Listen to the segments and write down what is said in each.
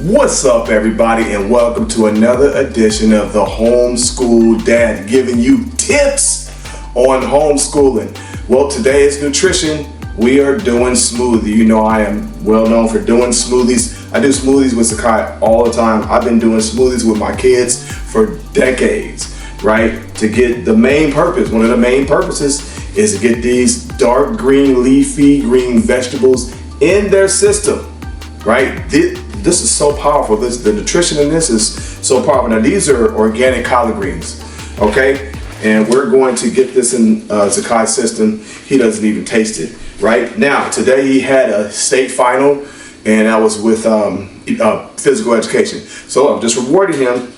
What's up, everybody, and welcome to another edition of the Homeschool Dad, giving you tips on homeschooling. Well, today is nutrition. We are doing smoothie. You know I am well known for doing smoothies. I do smoothies with Sakai all the time. I've been doing smoothies with my kids for decades, right? To get the main purpose, one of the main purposes is to get these dark green, leafy green vegetables in their system, right? This is so powerful. The nutrition in this is so powerful. Now, these are organic collard greens, okay? And we're going to get this in Zakai's system. He doesn't even taste it, right? Now, today he had a state final, and I was with physical education. So I'm just rewarding him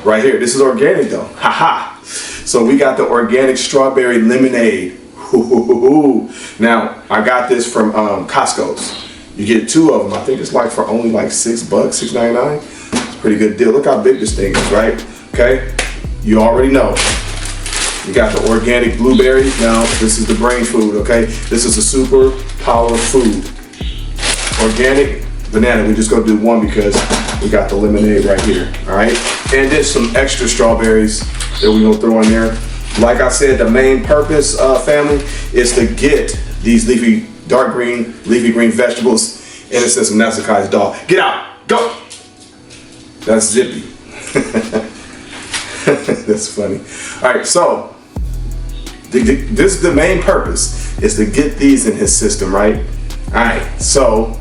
right here. This is organic though, haha. So we got the organic strawberry lemonade. Now, I got this from Costco's. You get two of them. I think it's like for only like $6, $6.99. It's a pretty good deal. Look how big this thing is, right? Okay, you already know. You got the organic blueberry. Now, this is the brain food, okay? This is a super power food. Organic banana, we're just gonna do one because we got the lemonade right here, all right? And then some extra strawberries that we're gonna throw in there. Like I said, the main purpose, family, is to get these dark green, leafy green vegetables in the system. That's Zakai's dog. Get out, go. That's Zippy. That's funny. All right, so this is the main purpose, is to get these in his system, right? All right, so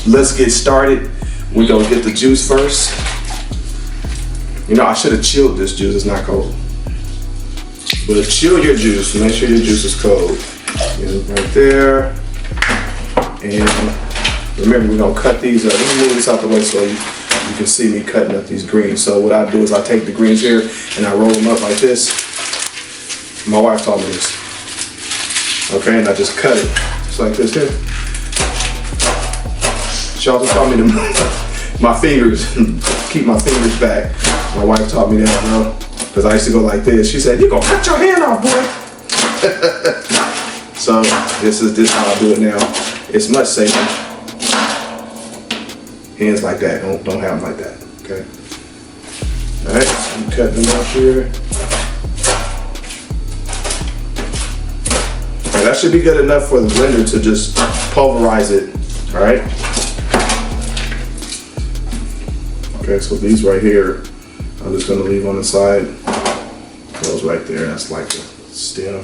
let's get started. We're gonna get the juice first. You know, I should have chilled this juice, it's not cold. But chill your juice, make sure your juice is cold. Right there. And remember, we're gonna cut these up. Let me move this out the way so you can see me cutting up these greens. So what I do is I take the greens here and I roll them up like this. My wife taught me this. Okay, and I just cut it just like this here. She also taught me to move my fingers, keep my fingers back. My wife taught me that, because I used to go like this. She said, "You're gonna cut your hand off, boy." So this is how I do it now. It's much safer. Hands like that. Don't have them like that. Okay. All right. So you cut them off here. All right, that should be good enough for the blender to just pulverize it. All right. Okay. So these right here, I'm just gonna leave on the side. Those right there. That's like the stem.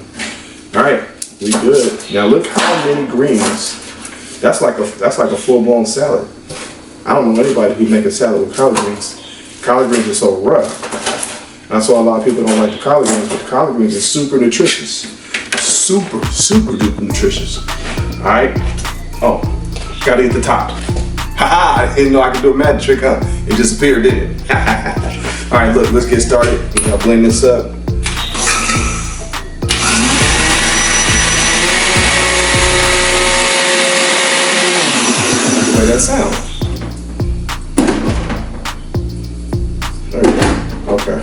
All right. We good. Now look how many greens. That's like a full-blown salad. I don't know anybody who make a salad with collard greens. Collard greens are so rough. That's why a lot of people don't like the collard greens, but the collard greens are super nutritious. Super duper nutritious. Alright. Oh, gotta get the top. Haha, I didn't know I could do a magic trick, huh? It disappeared, didn't it? Alright, look, let's get started. We're gonna blend this up. That sound. There you go. Okay.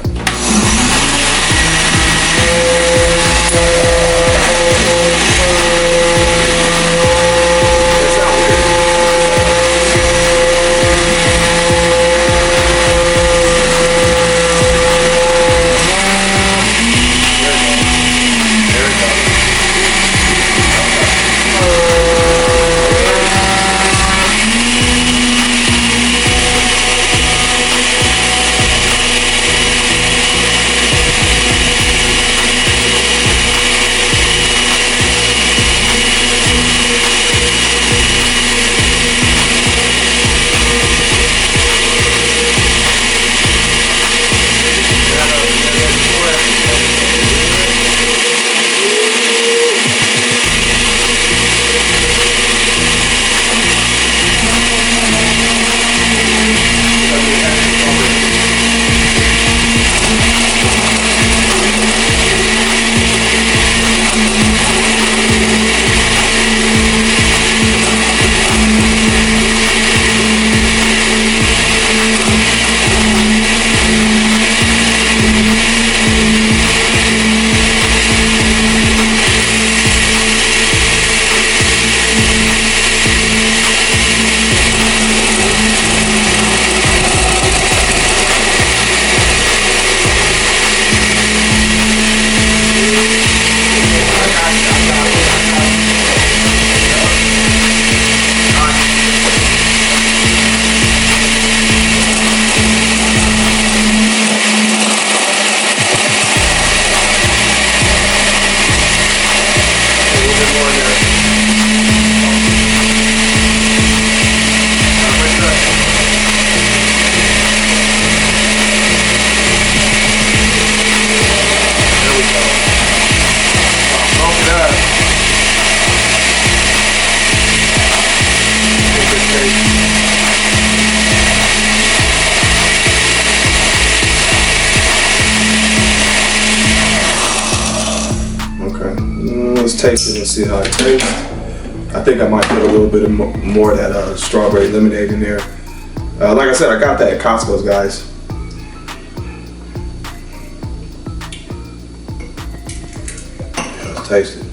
just taste it and see how it tastes. I think I might put a little bit more of that strawberry lemonade in there. Like I said, I got that at Costco's, guys. Let's taste it.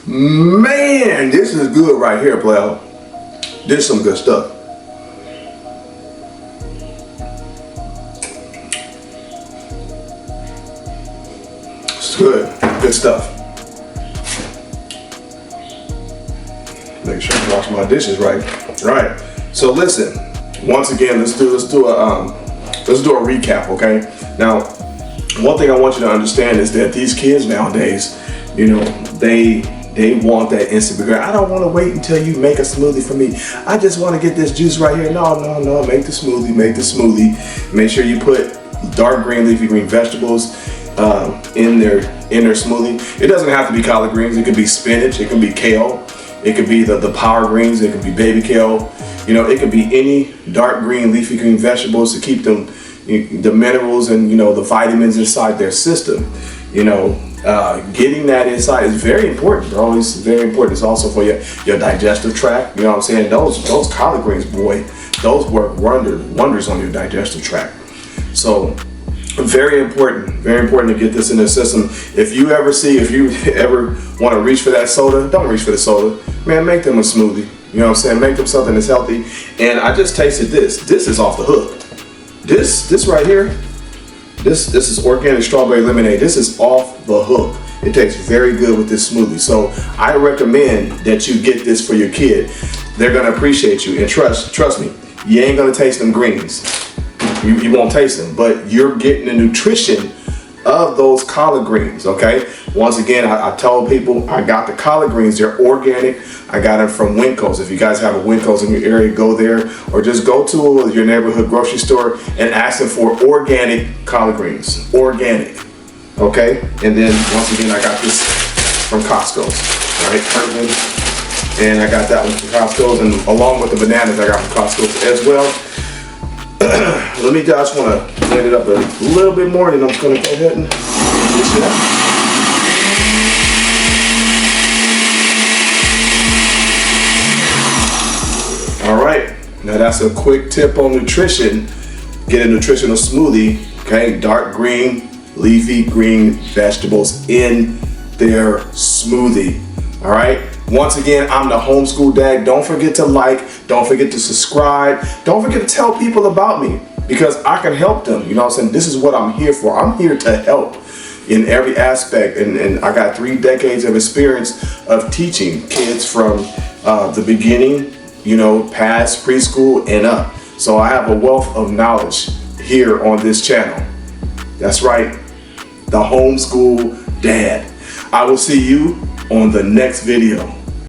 Man, this is good right here, player. This is some good stuff. It's good stuff. Make sure I wash my dishes right. Right. So listen. Once again, let's do a recap, okay? Now, one thing I want you to understand is that these kids nowadays, you know, they want that instant. I don't want to wait until you make a smoothie for me. I just want to get this juice right here. No, make the smoothie. Make sure you put dark green, leafy green vegetables in their smoothie. It doesn't have to be collard greens. It could be spinach. It could be kale. It could be the power greens. It could be baby kale. You know, it could be any dark green, leafy green vegetables to keep them, the minerals and, you know, the vitamins inside their system. You know, getting that inside is very important, bro. It's very important. It's also for your digestive tract. You know what I'm saying? Those collard greens, boy, those work wonders on your digestive tract. So very important to get this in the system. If you ever want to reach for that soda, don't reach for the soda. Man, make them a smoothie. You know what I'm saying? Make them something that's healthy. And I just tasted this. This is off the hook. This right here, this is organic strawberry lemonade. This is off the hook. It tastes very good with this smoothie. So I recommend that you get this for your kid. They're gonna appreciate you. And trust me, you ain't gonna taste them greens. You won't taste them, but you're getting the nutrition of those collard greens, okay? Once again, I tell people I got the collard greens. They're organic. I got them from Winco's. If you guys have a Winco's in your area, go there, or just go to your neighborhood grocery store and ask them for organic collard greens. Organic, okay? And then once again, I got this from Costco's, all right? And I got that one from Costco's, and along with the bananas I got from Costco's as well. I just want to blend it up a little bit more, and I'm just going to go ahead and dish it out. All right, now that's a quick tip on nutrition. Get a nutritional smoothie, okay? Dark green, leafy green vegetables in their smoothie, all right? Once again, I'm the Homeschool Dad. Don't forget to like, don't forget to subscribe, don't forget to tell people about me, because I can help them. You know what I'm saying? This is what I'm here for. I'm here to help in every aspect. And I got 3 decades of experience of teaching kids from the beginning, you know, past preschool and up. So I have a wealth of knowledge here on this channel. That's right, the Homeschool Dad. I will see you on the next video.